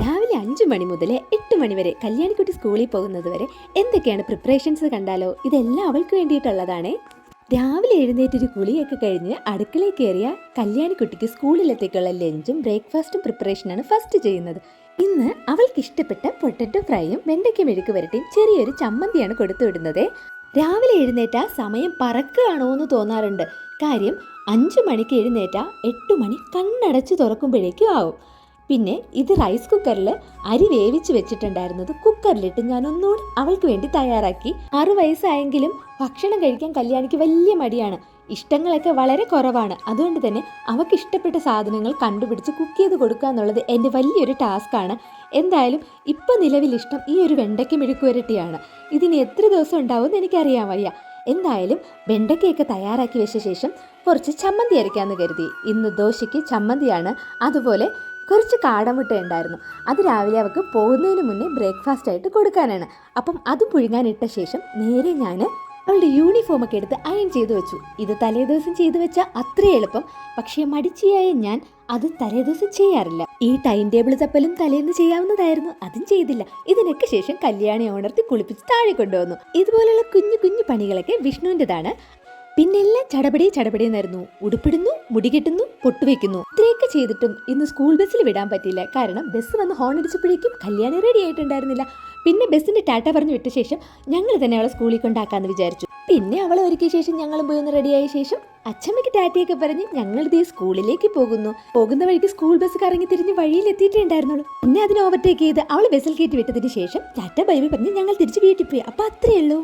രാവിലെ 5 മണി മുതൽ 8 മണി വരെ കല്യാണിക്കുട്ടി സ്കൂളിൽ പോകുന്നത് വരെ എന്തൊക്കെയാണ് പ്രിപ്പറേഷൻസ് കണ്ടാലോ. ഇതെല്ലാം അവൾക്ക് വേണ്ടിയിട്ടുള്ളതാണ്. രാവിലെ എഴുന്നേറ്റൊരു കുളിയൊക്കെ കഴിഞ്ഞ് അടുക്കളയിൽ കയറിയ കല്യാണിക്കുട്ടിക്ക് സ്കൂളിലെത്തേക്കുള്ള ലഞ്ചും ബ്രേക്ക്ഫാസ്റ്റും പ്രിപ്പറേഷനാണ് ഫസ്റ്റ് ചെയ്യുന്നത്. ഇന്ന് അവൾക്ക് ഇഷ്ടപ്പെട്ട പൊട്ടറ്റോ ഫ്രൈയും വെണ്ടയ്ക്ക മെഴുക്ക് വരട്ടിയും ചെറിയൊരു ചമ്മന്തിയാണ് കൊടുത്തു വിടുന്നത്. രാവിലെ എഴുന്നേറ്റ സമയം പറക്കുകയാണോ എന്ന് തോന്നാറുണ്ട്. കാര്യം 5 മണിക്ക് എഴുന്നേറ്റ 8 മണി കണ്ണടച്ച് തുറക്കുമ്പോഴേക്കും ആവും. പിന്നെ ഇത് റൈസ് കുക്കറിൽ അരി വേവിച്ച് വെച്ചിട്ടുണ്ടായിരുന്നത് കുക്കറിലിട്ട് ഞാൻ ഒന്നുകൂടി അവൾക്ക് വേണ്ടി തയ്യാറാക്കി. 6 വയസ്സായെങ്കിലും ഭക്ഷണം കഴിക്കാൻ കല്യാണിക്ക് വലിയ മടിയാണ്. ഇഷ്ടങ്ങളൊക്കെ വളരെ കുറവാണ്. അതുകൊണ്ട് തന്നെ അവൾക്ക് ഇഷ്ടപ്പെട്ട സാധനങ്ങൾ കണ്ടുപിടിച്ച് കുക്ക് ചെയ്ത് കൊടുക്കുക എന്നുള്ളത് എൻ്റെ വലിയൊരു ടാസ്ക്കാണ്. എന്തായാലും ഇപ്പം നിലവിൽ ഇഷ്ടം ഈ ഒരു വെണ്ടയ്ക്ക മെഴുക്ക് വരട്ടിയാണ്. ഇതിന് എത്ര ദിവസം ഉണ്ടാവുമെന്ന് എനിക്കറിയാൻ വയ്യ. എന്തായാലും വെണ്ടയ്ക്കയൊക്കെ തയ്യാറാക്കി വെച്ച ശേഷം കുറച്ച് ചമ്മന്തി അരയ്ക്കാമെന്ന് കരുതി. ഇന്ന് ദോശയ്ക്ക് ചമ്മന്തിയാണ്. അതുപോലെ കുറച്ച് കാടമുട്ട ഉണ്ടായിരുന്നു. അത് രാവിലെ അവൾക്ക് പോകുന്നതിന് മുന്നേ ബ്രേക്ക്ഫാസ്റ്റ് ആയിട്ട് കൊടുക്കാനാണ്. അപ്പം അതും പുഴുങ്ങാനിട്ട ശേഷം നേരെ ഞാൻ അവളുടെ യൂണിഫോമൊക്കെ എടുത്ത് അയൺ ചെയ്ത് വെച്ചു. ഇത് തലേദിവസം ചെയ്തു വെച്ചാൽ അത്ര എളുപ്പം. പക്ഷേ മടിച്ചിയായ ഞാൻ അത് തലേദിവസം ചെയ്യാറില്ല. ഈ ടൈം ടേബിൾ തപ്പലും തലേന്ന് ചെയ്യാവുന്നതായിരുന്നു, അതും ചെയ്തില്ല. ഇതിനൊക്കെ ശേഷം കല്യാണി ഉണർത്തി കുളിപ്പിച്ച് താഴെ കൊണ്ടുവന്നു. ഇതുപോലുള്ള കുഞ്ഞു കുഞ്ഞു പണികളൊക്കെ വിഷ്ണുവിൻ്റെതാണ്. പിന്നെല്ലാം ചടപടിയെന്നായിരുന്നു. ഉടുപ്പിടുന്നു, മുടി കെട്ടുന്നു, പൊട്ടുവെക്കുന്നു. ഇത്രയൊക്കെ ചെയ്തിട്ടും ഇന്ന് സ്കൂൾ ബസ്സിൽ വിടാൻ പറ്റില്ല. കാരണം ബസ് വന്ന് ഹോൺ അടിച്ചപ്പോഴേക്കും കല്യാണി റെഡി ആയിട്ടുണ്ടായിരുന്നില്ല. പിന്നെ ബസ്സിന്റെ ടാറ്റ പറഞ്ഞു വിട്ട ശേഷം ഞങ്ങൾ തന്നെ അവളെ സ്കൂളിൽ കൊണ്ടാക്കാന്ന് വിചാരിച്ചു. പിന്നെ അവളെ ഒരുക്കിയ ശേഷം ഞങ്ങളും പോയി ഒന്ന് റെഡിയായ ശേഷം അച്ഛമ്മയ്ക്ക് ടാറ്റയൊക്കെ പറഞ്ഞ് ഞങ്ങളിതേ സ്കൂളിലേക്ക് പോകുന്നു. പോകുന്ന വഴിക്ക് സ്കൂൾ ബസ് കറങ്ങി തിരിഞ്ഞ് വഴിയിൽ എത്തിയിട്ടുണ്ടായിരുന്നുള്ളൂ. പിന്നെ അതിനെ ഓവർടേക്ക് ചെയ്ത് അവളെ ബസ്സിൽ കയറ്റി വിട്ടതിന് ശേഷം ടാറ്റ ബൈ ബൈ പറഞ്ഞ് ഞങ്ങൾ തിരിച്ച് വീട്ടിൽ പോയി. അപ്പൊ അത്രയേ ഉള്ളൂ.